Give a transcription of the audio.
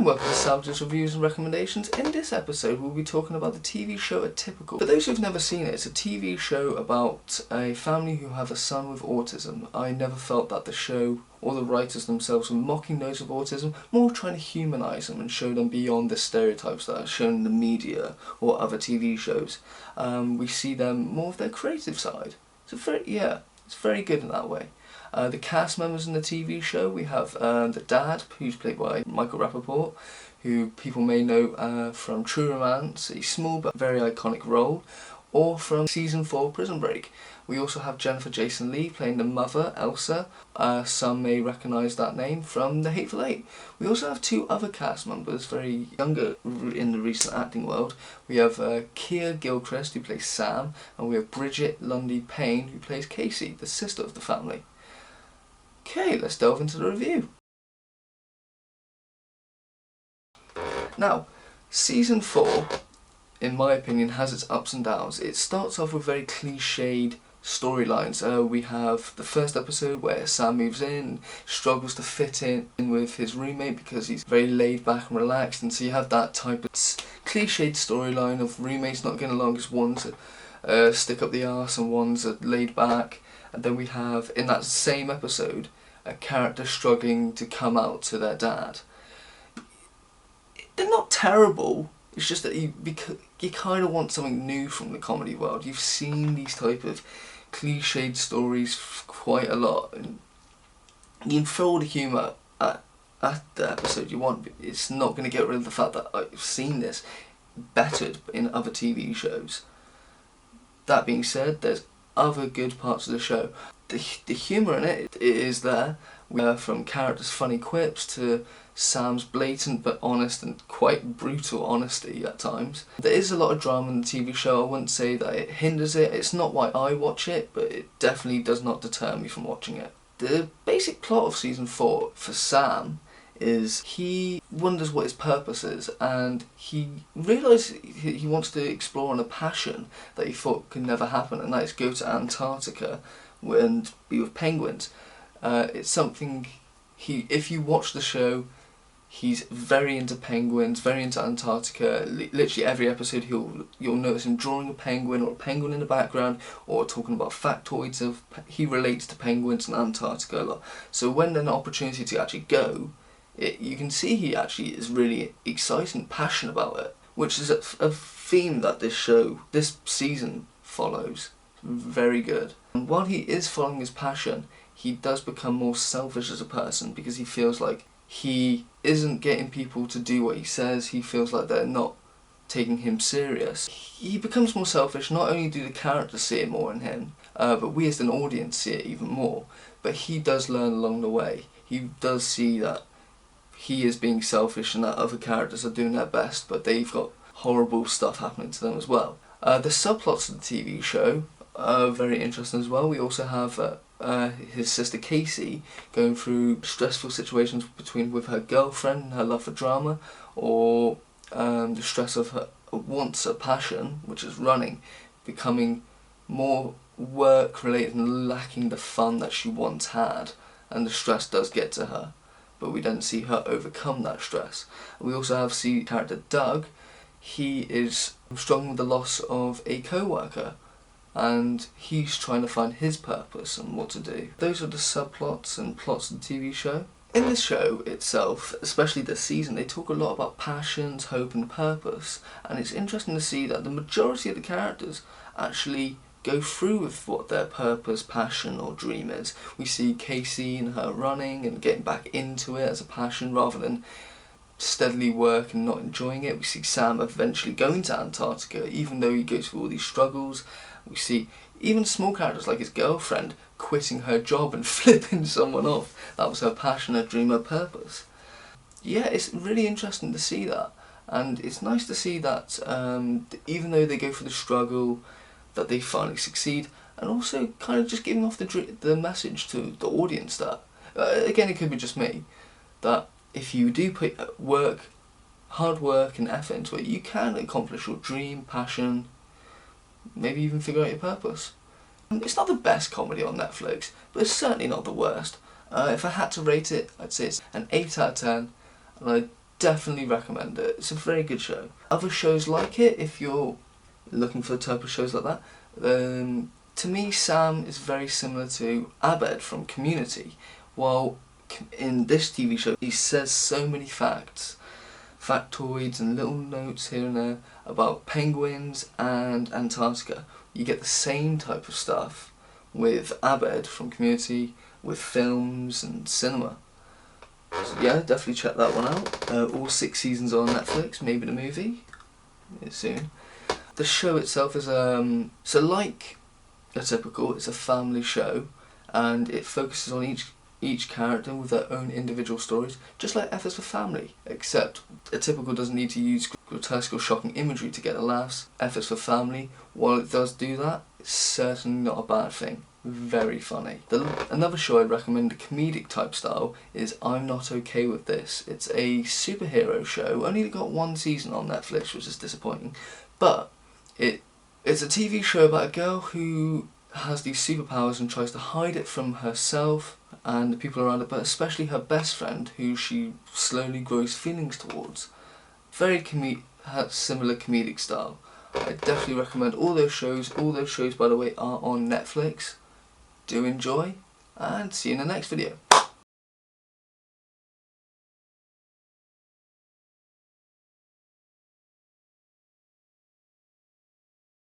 and welcome to Salvage's Reviews and Recommendations. In this episode we'll be talking about the TV show Atypical. For those who've never seen it, it's a TV show about a family who have a son with autism. I never felt that the show or the writers themselves were mocking those with autism, more trying to humanise them and show them beyond the stereotypes that are shown in the media or other TV shows. We see them more of their creative side. It's very good in that way. The cast members in the TV show, we have the dad, who's played by Michael Rappaport, who people may know from True Romance, a small but very iconic role, or from Season 4 Prison Break. We also have Jennifer Jason Leigh playing the mother, Elsa. Some may recognise that name from The Hateful Eight. We also have two other cast members, very younger in the recent acting world. We have Kia Gilchrist, who plays Sam, and we have Bridget Lundy Payne, who plays Casey, the sister of the family. Okay, let's delve into the review. Now, Season 4, in my opinion, has its ups and downs. It starts off with very cliched storylines. We have the first episode where Sam moves in, struggles to fit in with his roommate because he's very laid back and relaxed, and so you have that type of cliched storyline of roommates not getting along because one's a stick up the arse and one's a laid back. And then we have, in that same episode, a character struggling to come out to their dad. They're not terrible, it's just that you kind of want something new from the comedy world. You've seen these type of cliched stories quite a lot, and you can throw all the humour at the episode you want, but it's not going to get rid of the fact that I've seen this bettered in other TV shows. That being said, there's other good parts of the show. The humour in it is there, from characters' funny quips to Sam's blatant but honest and quite brutal honesty at times. There is a lot of drama in the TV show. I wouldn't say that it hinders it. It's not why I watch it, but it definitely does not deter me from watching it. The basic plot of Season 4 for Sam is he wonders what his purpose is, and he realises he wants to explore on a passion that he thought could never happen, and that is go to Antarctica and be with penguins. It's something if you watch the show, he's very into penguins, very into Antarctica. Literally every episode you'll notice him drawing a penguin or a penguin in the background, or talking about factoids of he relates to penguins and Antarctica a lot. So when there's an opportunity to actually go, you can see he actually is really excited and passionate about it, which is a theme that this season follows. Very good. And while he is following his passion, he does become more selfish as a person because he feels like he isn't getting people to do what he says. He feels like they're not taking him serious. He becomes more selfish. Not only do the characters see it more in him, but we as an audience see it even more. But he does learn along the way. He does see that he is being selfish and that other characters are doing their best, but they've got horrible stuff happening to them as well. The subplots of the TV show are very interesting as well. We also have his sister Casey going through stressful situations with her girlfriend and her love for drama, or the stress of her wants a passion, which is running, becoming more work related and lacking the fun that she once had, and the stress does get to her, but we don't see her overcome that stress. We also have the character Doug. He is struggling with the loss of a co-worker, and he's trying to find his purpose and what to do. Those are the subplots and plots of the TV show. In the show itself, especially this season, they talk a lot about passions, hope and purpose, and it's interesting to see that the majority of the characters actually go through with what their purpose, passion or dream is. We see Casey and her running and getting back into it as a passion rather than steadily work and not enjoying it. We see Sam eventually going to Antarctica even though he goes through all these struggles. We see even small characters like his girlfriend quitting her job and flipping someone off. That was her passion, her dream, her purpose. Yeah, it's really interesting to see that, and it's nice to see that even though they go through the struggle, that they finally succeed, and also kind of just giving off the message to the audience that, again, it could be just me, that if you do put hard work and effort into it, you can accomplish your dream, passion, maybe even figure out your purpose. It's not the best comedy on Netflix, but it's certainly not the worst. If I had to rate it, I'd say it's an 8 out of 10, and I definitely recommend it. It's a very good show. Other shows like it, if you're looking for the type of shows like that, to me Sam is very similar to Abed from Community. While in this TV show he says so many facts, factoids and little notes here and there about penguins and Antarctica. You get the same type of stuff with Abed from Community, with films and cinema. So yeah, definitely check that one out. All 6 seasons are on Netflix, maybe the movie soon. The show itself is so like Atypical, it's a family show, and it focuses on each character with their own individual stories, just like F is for Family, except Atypical doesn't need to use grotesque or shocking imagery to get the laughs. F is for Family, while it does do that, it's certainly not a bad thing. Very funny. Another show I'd recommend, a comedic type style, is I'm Not Okay With This. It's a superhero show, only got 1 season on Netflix, which is disappointing, but it's a TV show about a girl who has these superpowers and tries to hide it from herself and the people around her, but especially her best friend, who she slowly grows feelings towards. Very similar comedic style. I definitely recommend all those shows. All those shows, by the way, are on Netflix. Do enjoy, and see you in the next video.